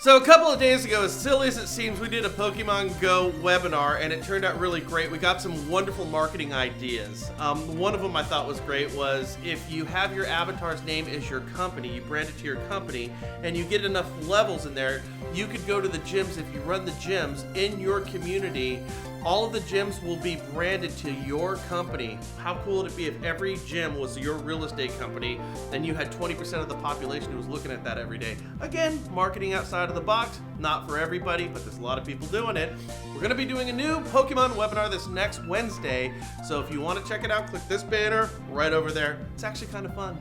So a couple of days ago, as silly as it seems, we did a Pokemon Go webinar, and it turned out really great. We got some wonderful marketing ideas. One of them I thought was great was if you have your avatar's name as your company, you brand it to your company, and you get enough levels in there, you could go to the gyms. If you run the gyms in your community, all of the gyms will be branded to your company. How cool would it be if every gym was your real estate company, and you had 20% of the population who was looking at that every day? Again, marketing outside of the box, not for everybody, but there's a lot of people doing it. We're gonna be doing a new Pokemon webinar this next Wednesday, so if you wanna check it out, click this banner right over there. It's actually kind of fun.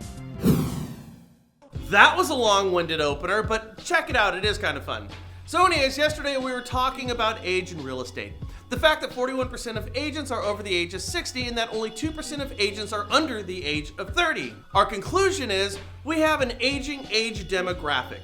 That was a long-winded opener, but check it out, it is kind of fun. So anyways, yesterday we were talking about age in real estate. The fact that 41% of agents are over the age of 60 and that only 2% of agents are under the age of 30. Our conclusion is we have an aging age demographic.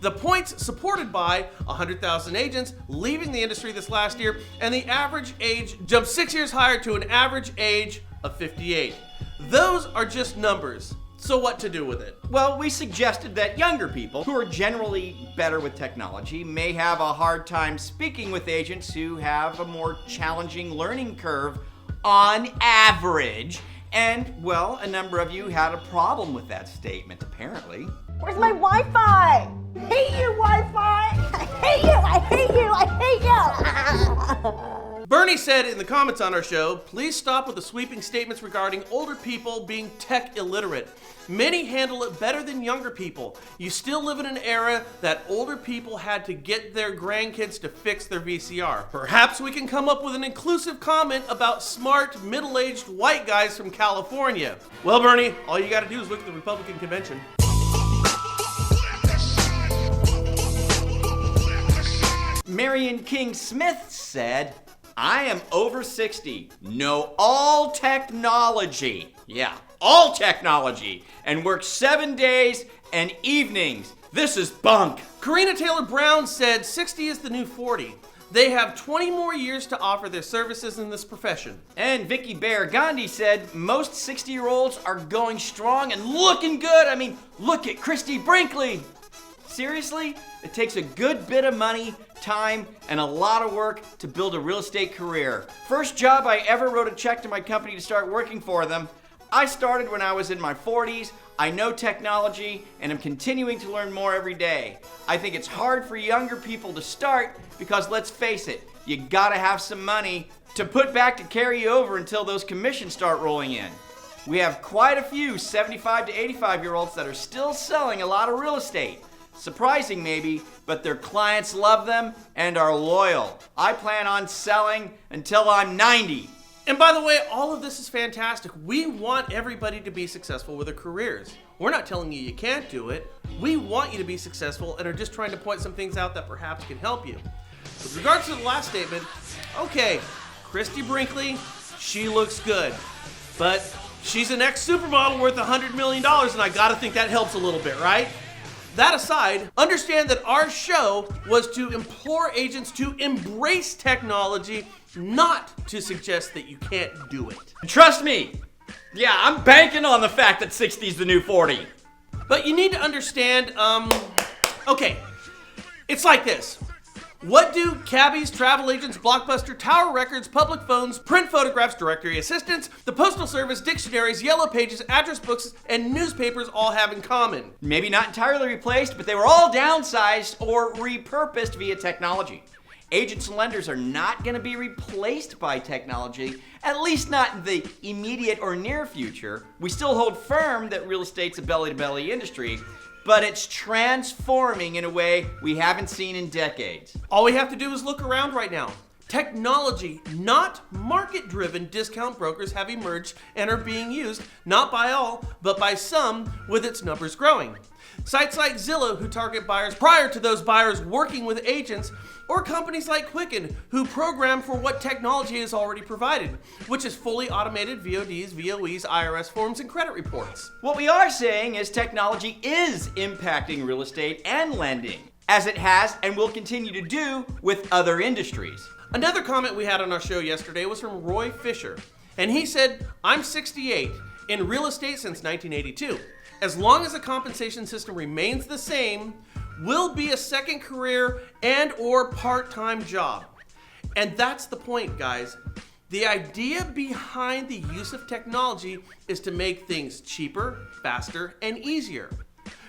The points supported by 100,000 agents leaving the industry this last year, and the average age jumped 6 years higher to an average age of 58. Those are just numbers. So what to do with it? Well, we suggested that younger people, who are generally better with technology, may have a hard time speaking with agents who have a more challenging learning curve on average. And, well, a number of you had a problem with that statement, apparently. Where's my Wi-Fi? I hate you, Wi-Fi! I hate you! I hate you! I hate you! Bernie said in the comments on our show, please stop with the sweeping statements regarding older people being tech illiterate. Many handle it better than younger people. You still live in an era that older people had to get their grandkids to fix their VCR. Perhaps we can come up with an inclusive comment about smart, middle-aged white guys from California. Well, Bernie, all you gotta do is look at the Republican convention. Marion King Smith said, I am over 60, know all technology. Yeah, all technology, and work 7 days and evenings. This is bunk. Karina Taylor Brown said 60 is the new 40. They have 20 more years to offer their services in this profession. And Vicky Bear Gandhi said most 60-year-olds are going strong and looking good. I mean, look at Christy Brinkley. Seriously, it takes a good bit of money, time, and a lot of work to build a real estate career. First job I ever wrote a check to my company to start working for them. I started when I was in my 40s. I know technology, and I'm continuing to learn more every day. I think it's hard for younger people to start because, let's face it, you gotta have some money to put back to carry you over until those commissions start rolling in. We have quite a few 75 to 85-year-olds that are still selling a lot of real estate. Surprising maybe, but their clients love them and are loyal. I plan on selling until I'm 90. And by the way, all of this is fantastic. We want everybody to be successful with their careers. We're not telling you can't do it. We want you to be successful and are just trying to point some things out that perhaps can help you. With regards to the last statement, okay, Christy Brinkley, she looks good, but she's an ex-supermodel worth $100 million, and I gotta think that helps a little bit, right? That aside, understand that our show was to implore agents to embrace technology, not to suggest that you can't do it. Trust me, yeah, I'm banking on the fact that 60 is the new 40. But you need to understand, okay, it's like this. What do cabbies, travel agents, Blockbuster, Tower Records, public phones, print photographs, directory assistants, the Postal Service, dictionaries, yellow pages, address books, and newspapers all have in common? Maybe not entirely replaced, but they were all downsized or repurposed via technology. Agents and lenders are not going to be replaced by technology, at least not in the immediate or near future. We still hold firm that real estate's a belly-to-belly industry, but it's transforming in a way we haven't seen in decades. All we have to do is look around right now. Technology, not market-driven discount brokers, have emerged and are being used, not by all, but by some, with its numbers growing. Sites like Zillow, who target buyers prior to those buyers working with agents, or companies like Quicken, who program for what technology is already provided, which is fully automated VODs, VOEs, IRS forms, and credit reports. What we are saying is technology is impacting real estate and lending, as it has and will continue to do with other industries. Another comment we had on our show yesterday was from Roy Fisher, and he said, I'm 68, in real estate since 1982. As long as the compensation system remains the same, will be a second career and or part-time job. And that's the point, guys. The idea behind the use of technology is to make things cheaper, faster, and easier.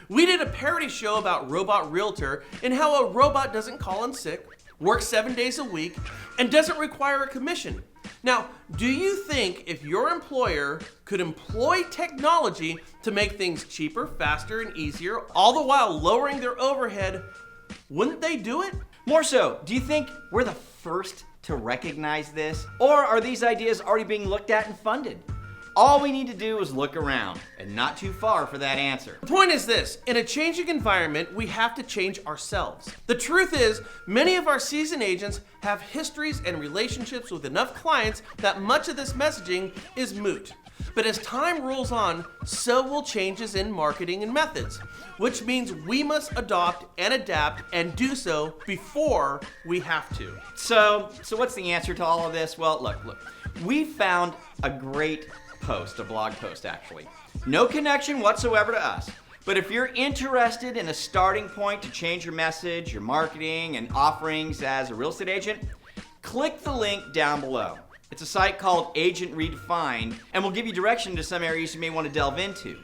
We did a parody show about Robot Realtor and how a robot doesn't call in sick, works 7 days a week, and doesn't require a commission. Now, do you think if your employer could employ technology to make things cheaper, faster, and easier, all the while lowering their overhead, wouldn't they do it? More so, do you think we're the first to recognize this? Or are these ideas already being looked at and funded? All we need to do is look around, and not too far for that answer. The point is this, in a changing environment, we have to change ourselves. The truth is, many of our seasoned agents have histories and relationships with enough clients that much of this messaging is moot. But as time rolls on, so will changes in marketing and methods, which means we must adopt and adapt and do so before we have to. So what's the answer to all of this? Well, look, we found a great post, a blog post actually. No connection whatsoever to us. But if you're interested in a starting point to change your message, your marketing, and offerings as a real estate agent, click the link down below. It's a site called Agent Redefined, and will give you direction to some areas you may want to delve into.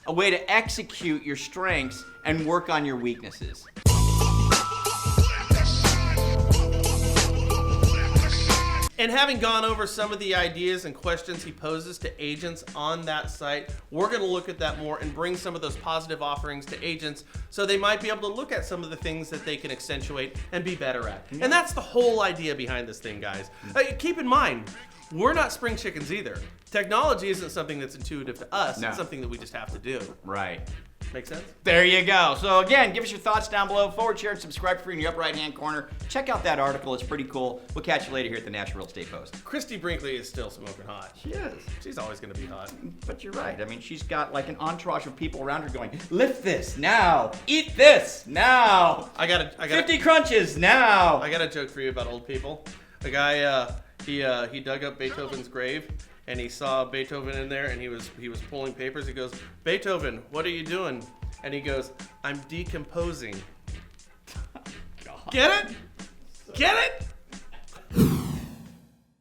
A way to execute your strengths and work on your weaknesses. And having gone over some of the ideas and questions he poses to agents on that site, we're going to look at that more and bring some of those positive offerings to agents so they might be able to look at some of the things that they can accentuate and be better at. And that's the whole idea behind this thing, guys. Keep in mind, we're not spring chickens either. Technology isn't something that's intuitive to us. No. It's something that we just have to do. Right. Make sense? There you go. So again, give us your thoughts down below. Forward, share, and subscribe for in your upper right-hand corner. Check out that article. It's pretty cool. We'll catch you later here at the National Real Estate Post. Christy Brinkley is still smoking hot. She is. She's always going to be hot. But you're right. I mean, she's got like an entourage of people around her going, lift this now. Eat this now. I got 50 crunches now. I got a joke for you about old people. A guy, he dug up Beethoven's grave, and he saw Beethoven in there, and he was pulling papers. He goes, "Beethoven, what are you doing?" And he goes, "I'm decomposing." Get it? Get it?